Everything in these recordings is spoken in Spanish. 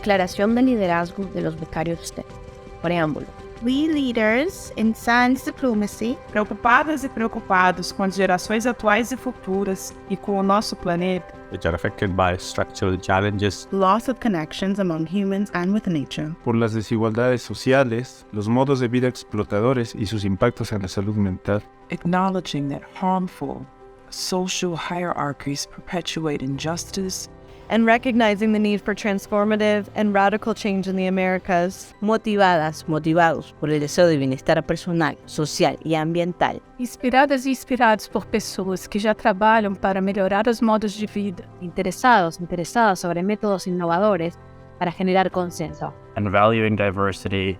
Declaración de liderazgo de los becarios STEM. Preámbulo. We leaders in science diplomacy, Preocupadas e preocupados com as gerações atuais e futuras e com o nosso planeta, which are affected by structural challenges, loss of connections among humans and with nature, por las desigualdades sociales, los modos de vida explotadores y sus impactos en la salud mental, acknowledging that harmful social hierarchies perpetuate injustice, and recognizing the need for transformative and radical change in the Americas. Motivados por el deseo de bienestar personal, social e ambiental. Inspiradas e inspirados por pessoas que já trabalham para melhorar os modos de vida. Interesadas sobre métodos innovadores para generar consenso. and valuing diversity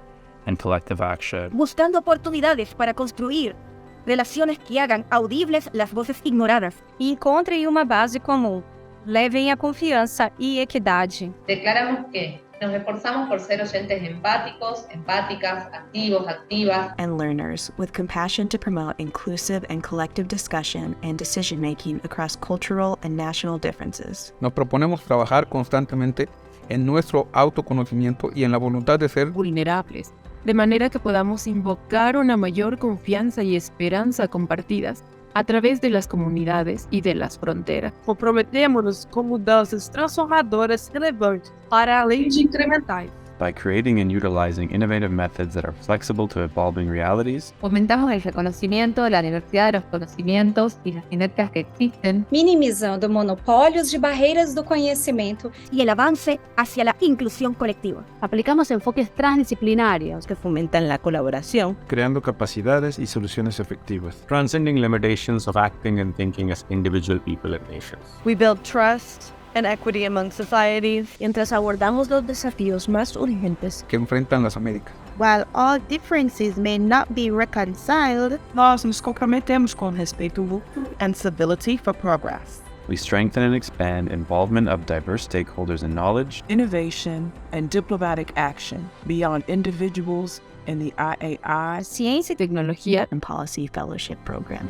and collective action. Buscando oportunidades para construir relaciones que hagan audibles las voces ignoradas. Encontrem uma base comum. Levem a confiança e equidade. Declaramos que nos esforzamos por ser oyentes empáticos, empáticas, activos, activas, and learners with compassion to promote inclusive and collective discussion and decision-making across cultural and national differences. Nos proponemos trabajar constantemente en nuestro autoconocimiento y en la voluntad de ser Vulnerables, de manera que podamos invocar una mayor confianza y esperanza compartidas a través de las comunidades y de las fronteras. Comprometemos-nos com mudanças transformadoras relevantes para além de incrementais. By creating and utilizing innovative methods that are flexible to evolving realities, Fomentamos el reconocimiento de la diversidad de los conocimientos y las sinergias que existen, Minimizando monopólios de barreiras do conhecimento Y el avance hacia la inclusión colectiva. aplicamos enfoques transdisciplinarios que fomentan la colaboración, creando capacidades y soluciones efectivas. transcending limitations of acting and thinking as individual people and nations. We build trust and equity among societies. mientras abordamos los desafíos más urgentes. Que enfrentan las Américas. while all differences may not be reconciled, nós nos comprometemos com respeito mútuo and civility for progress, We strengthen and expand involvement of diverse stakeholders in knowledge, innovation, and diplomatic action beyond individuals in the IAI Ciência e tecnologia And Policy Fellowship Program.